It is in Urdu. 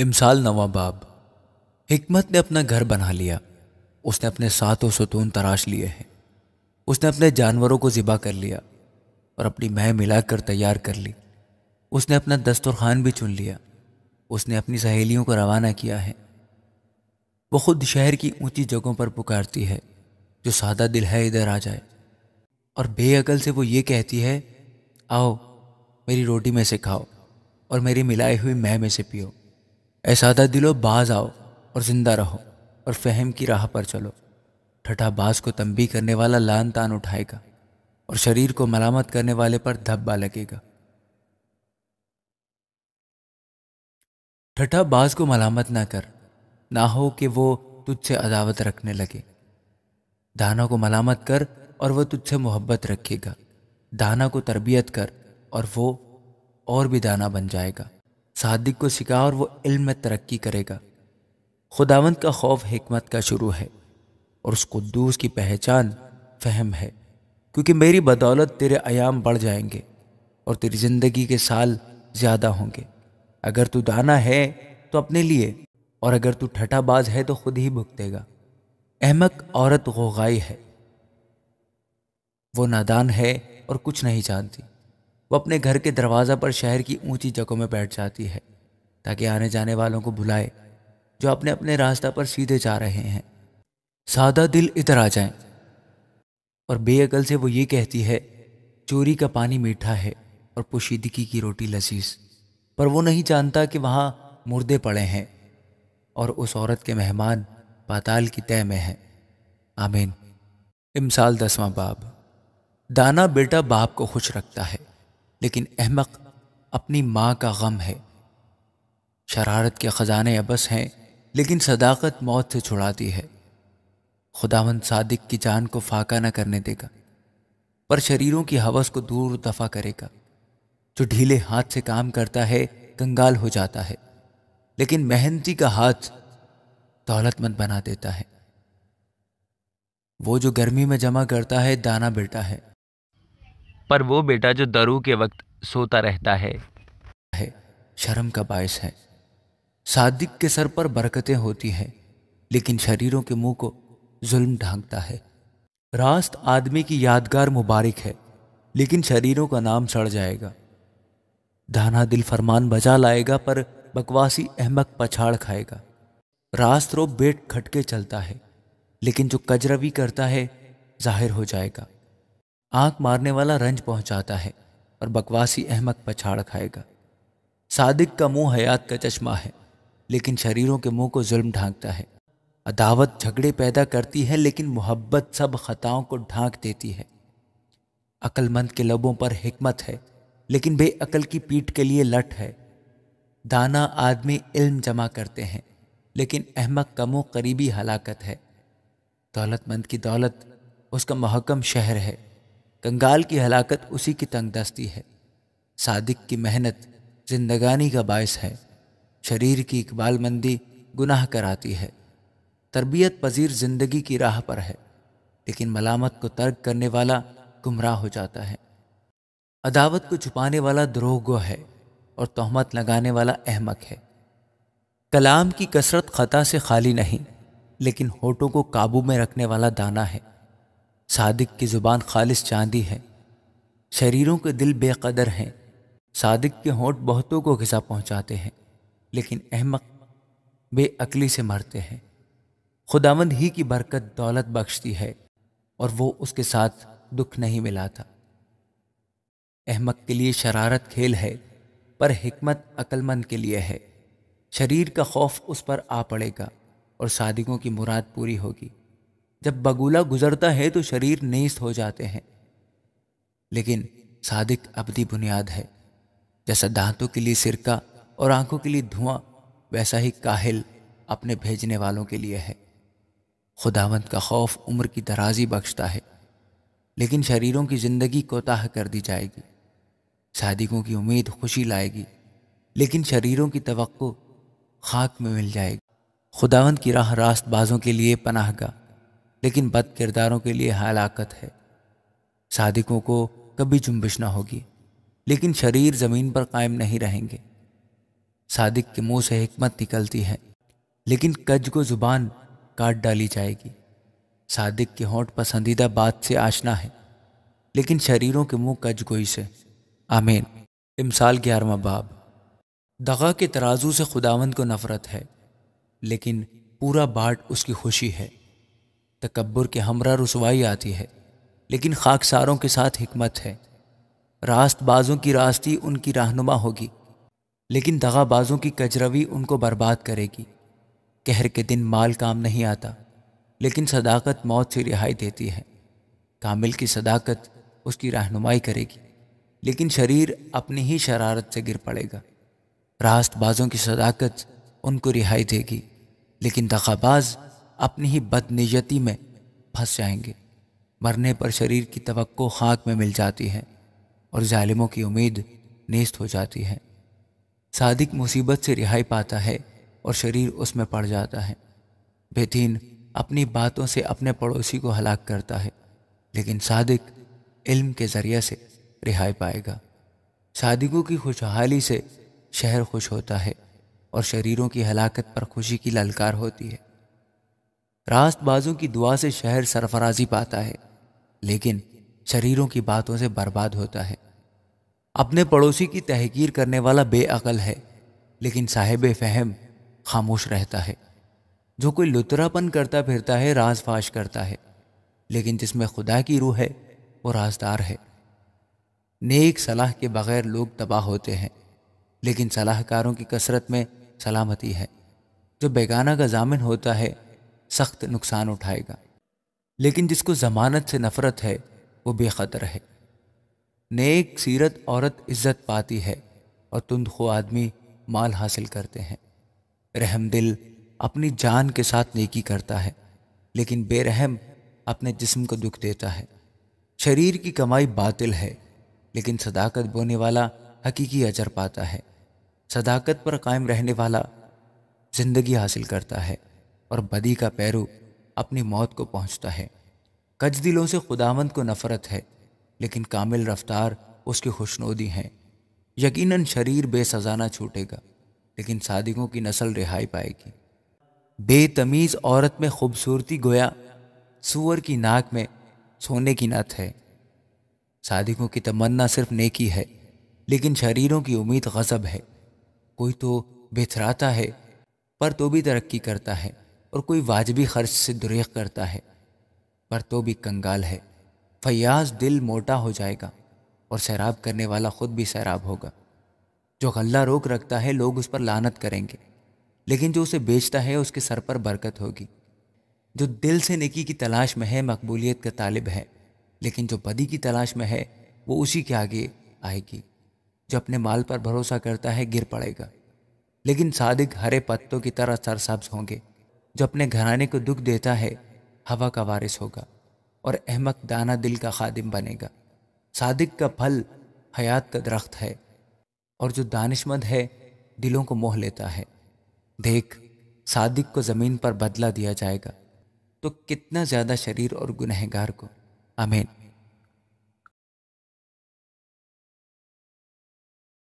امسال نواباب حکمت نے اپنا گھر بنا لیا۔ اس نے اپنے ساتوں ستون تراش لیے ہیں۔ اس نے اپنے جانوروں کو ذبح کر لیا اور اپنی مہ ملا کر تیار کر لی۔ اس نے اپنا دسترخوان بھی چن لیا۔ اس نے اپنی سہیلیوں کو روانہ کیا ہے۔ وہ خود شہر کی اونچی جگہوں پر پکارتی ہے، جو سادہ دل ہے ادھر آ جائے، اور بے عقل سے وہ یہ کہتی ہے، آؤ میری روٹی میں سے کھاؤ اور میری ملائی ہوئی مہ میں سے پیو۔ اے سادہ دلو، باز آؤ اور زندہ رہو اور فہم کی راہ پر چلو۔ ٹھٹھا باز کو تنبیہ کرنے والا لان تان اٹھائے گا اور شریر کو ملامت کرنے والے پر دھبا لگے گا۔ ٹھٹھا باز کو ملامت نہ کر، نہ ہو کہ وہ تجھ سے عداوت رکھنے لگے۔ دانا کو ملامت کر اور وہ تجھ سے محبت رکھے گا۔ دانا کو تربیت کر اور وہ اور بھی دانا بن جائے گا۔ صادق کو سکھا اور وہ علم میں ترقی کرے گا۔ خداوند کا خوف حکمت کا شروع ہے اور اس قدوس کی پہچان فہم ہے، کیونکہ میری بدولت تیرے ایام بڑھ جائیں گے اور تیری زندگی کے سال زیادہ ہوں گے۔ اگر تو دانا ہے تو اپنے لیے، اور اگر تو ٹھٹھا باز ہے تو خود ہی بھگتے گا۔ احمق عورت غوغائی ہے، وہ نادان ہے اور کچھ نہیں جانتی۔ وہ اپنے گھر کے دروازہ پر شہر کی اونچی جگہوں میں بیٹھ جاتی ہے تاکہ آنے جانے والوں کو بلائے جو اپنے اپنے راستہ پر سیدھے جا رہے ہیں۔ سادہ دل ادھر آ جائیں، اور بے عقل سے وہ یہ کہتی ہے، چوری کا پانی میٹھا ہے اور پوشیدگی کی روٹی لذیذ، پر وہ نہیں جانتا کہ وہاں مردے پڑے ہیں اور اس عورت کے مہمان پاتال کی تہ میں ہیں۔ آمین۔ امسال 10واں باب۔ دانا بیٹا باپ کو خوش رکھتا ہے، لیکن احمق اپنی ماں کا غم ہے۔ شرارت کے خزانے ابس ہیں، لیکن صداقت موت سے چھڑاتی ہے۔ خداوند صادق کی جان کو فاقہ نہ کرنے دے گا، پر شریروں کی ہوس کو دور دفع کرے گا۔ جو ڈھیلے ہاتھ سے کام کرتا ہے کنگال ہو جاتا ہے، لیکن محنتی کا ہاتھ دولت مند بنا دیتا ہے۔ وہ جو گرمی میں جمع کرتا ہے دانا بیٹا ہے، پر وہ بیٹا جو درو کے وقت سوتا رہتا ہے شرم کا باعث ہے۔ صادق کے سر پر برکتیں ہوتی ہیں، لیکن شریروں کے منہ کو ظلم ڈھانکتا ہے۔ راست آدمی کی یادگار مبارک ہے، لیکن شریروں کا نام سڑ جائے گا۔ دانا دل فرمان بجا لائے گا، پر بکواسی احمق پچھاڑ کھائے گا۔ راست رو بیٹ کھٹ کے چلتا ہے، لیکن جو کجروی کرتا ہے ظاہر ہو جائے گا۔ آنکھ مارنے والا رنج پہنچاتا ہے اور بکواسی احمق پچھاڑ کھائے گا۔ صادق کا منہ حیات کا چشمہ ہے، لیکن شریروں کے منہ کو ظلم ڈھانکتا ہے۔ عداوت جھگڑے پیدا کرتی ہے، لیکن محبت سب خطاؤں کو ڈھانک دیتی ہے۔ عقل مند کے لبوں پر حکمت ہے، لیکن بے عقل کی پیٹھ کے لیے لٹ ہے۔ دانا آدمی علم جمع کرتے ہیں، لیکن احمق کا منہ قریبی ہلاکت ہے۔ دولت مند کی دولت اس کا محکم شہر ہے، کنگال کی ہلاکت اسی کی تنگ دستی ہے۔ صادق کی محنت زندگانی کا باعث ہے، شریر کی اقبال مندی گناہ کراتی ہے۔ تربیت پذیر زندگی کی راہ پر ہے، لیکن ملامت کو ترک کرنے والا گمراہ ہو جاتا ہے۔ عداوت کو چھپانے والا دروغ گو ہے اور تہمت لگانے والا احمق ہے۔ کلام کی کثرت خطا سے خالی نہیں، لیکن ہونٹوں کو قابو میں رکھنے والا دانا ہے۔ صادق کی زبان خالص چاندی ہے، شریروں کے دل بے قدر ہیں۔ صادق کے ہونٹ بہتوں کو غذا پہنچاتے ہیں، لیکن احمق بے عقلی سے مرتے ہیں۔ خداوند ہی کی برکت دولت بخشتی ہے، اور وہ اس کے ساتھ دکھ نہیں ملاتا۔ احمق کے لیے شرارت کھیل ہے، پر حکمت عقل مند کے لیے ہے۔ شریر کا خوف اس پر آ پڑے گا اور صادقوں کی مراد پوری ہوگی۔ جب بگولا گزرتا ہے تو شریر نیست ہو جاتے ہیں، لیکن صادق ابدی بنیاد ہے۔ جیسا دانتوں کے لیے سرکہ اور آنکھوں کے لیے دھواں، ویسا ہی کاہل اپنے بھیجنے والوں کے لیے ہے۔ خداوند کا خوف عمر کی درازی بخشتا ہے، لیکن شریروں کی زندگی کوتاہ کر دی جائے گی۔ صادقوں کی امید خوشی لائے گی، لیکن شریروں کی توقع خاک میں مل جائے گی۔ خداوند کی راہ راست بازوں کے لیے پناہ گاہ، لیکن بد کرداروں کے لیے ہلاکت ہے۔ صادقوں کو کبھی جنبش نہ ہوگی، لیکن شریر زمین پر قائم نہیں رہیں گے۔ صادق کے منہ سے حکمت نکلتی ہے، لیکن کج کو زبان کاٹ ڈالی جائے گی۔ صادق کے ہونٹ پسندیدہ بات سے آشنا ہے، لیکن شریروں کے منہ کج گوئی سے۔ آمین۔ امثال 11واں باب۔ دغا کے ترازو سے خداوند کو نفرت ہے، لیکن پورا باٹ اس کی خوشی ہے۔ تکبر کے ہمراہ رسوائی آتی ہے، لیکن خاکساروں کے ساتھ حکمت ہے۔ راست بازوں کی راستی ان کی رہنما ہوگی، لیکن دغا بازوں کی کجروی ان کو برباد کرے گی۔ قہر کے دن مال کام نہیں آتا، لیکن صداقت موت سے رہائی دیتی ہے۔ کامل کی صداقت اس کی رہنمائی کرے گی، لیکن شریر اپنی ہی شرارت سے گر پڑے گا۔ راست بازوں کی صداقت ان کو رہائی دے گی، لیکن دغاباز اپنی ہی بد نیتی میں پھنس جائیں گے۔ مرنے پر شریر کی توقع خاک میں مل جاتی ہے، اور ظالموں کی امید نیست ہو جاتی ہے۔ صادق مصیبت سے رہائی پاتا ہے، اور شریر اس میں پڑ جاتا ہے۔ بے دین اپنی باتوں سے اپنے پڑوسی کو ہلاک کرتا ہے، لیکن صادق علم کے ذریعے سے رہائی پائے گا۔ صادقوں کی خوشحالی سے شہر خوش ہوتا ہے، اور شریروں کی ہلاکت پر خوشی کی للکار ہوتی ہے۔ راست بازوں کی دعا سے شہر سرفرازی پاتا ہے، لیکن شریروں کی باتوں سے برباد ہوتا ہے۔ اپنے پڑوسی کی تحقیر کرنے والا بے عقل ہے، لیکن صاحب فہم خاموش رہتا ہے۔ جو کوئی لترا پن کرتا پھرتا ہے راز فاش کرتا ہے، لیکن جس میں خدا کی روح ہے وہ رازدار ہے۔ نیک صلاح کے بغیر لوگ تباہ ہوتے ہیں، لیکن صلاح کاروں کی کثرت میں سلامتی ہے۔ جو بیگانہ کا ضامن ہوتا ہے سخت نقصان اٹھائے گا، لیکن جس کو ضمانت سے نفرت ہے وہ بے خطر ہے۔ نیک سیرت عورت عزت پاتی ہے، اور تندخو آدمی مال حاصل کرتے ہیں۔ رحم دل اپنی جان کے ساتھ نیکی کرتا ہے، لیکن بے رحم اپنے جسم کو دکھ دیتا ہے۔ شریر کی کمائی باطل ہے، لیکن صداقت بونے والا حقیقی اجر پاتا ہے۔ صداقت پر قائم رہنے والا زندگی حاصل کرتا ہے، اور بدی کا پیرو اپنی موت کو پہنچتا ہے۔ کج دلوں سے خداوند کو نفرت ہے، لیکن کامل رفتار اس کی خوشنودی ہے۔ یقیناً شریر بے سزا نہ چھوٹے گا، لیکن صادقوں کی نسل رہائی پائے گی۔ بے تمیز عورت میں خوبصورتی گویا سور کی ناک میں سونے کی نت ہے۔ صادقوں کی تمنا صرف نیکی ہے، لیکن شریروں کی امید غضب ہے۔ کوئی تو بتھراتا ہے پر تو بھی ترقی کرتا ہے، اور کوئی واجبی خرچ سے دریغ کرتا ہے پر تو بھی کنگال ہے۔ فیاض دل موٹا ہو جائے گا، اور سیراب کرنے والا خود بھی سیراب ہوگا۔ جو غلہ روک رکھتا ہے لوگ اس پر لعنت کریں گے، لیکن جو اسے بیچتا ہے اس کے سر پر برکت ہوگی۔ جو دل سے نیکی کی تلاش میں ہے مقبولیت کا طالب ہے، لیکن جو بدی کی تلاش میں ہے وہ اسی کے آگے آئے گی۔ جو اپنے مال پر بھروسہ کرتا ہے گر پڑے گا، لیکن صادق ہرے پتوں کی طرح سرسبز ہوں گے۔ جو اپنے گھرانے کو دکھ دیتا ہے ہوا کا وارث ہوگا، اور احمق دانہ دل کا خادم بنے گا۔ صادق کا پھل حیات کا درخت ہے، اور جو دانشمند ہے دلوں کو موہ لیتا ہے۔ دیکھ، صادق کو زمین پر بدلہ دیا جائے گا، تو کتنا زیادہ شریر اور گنہگار کو۔ آمین۔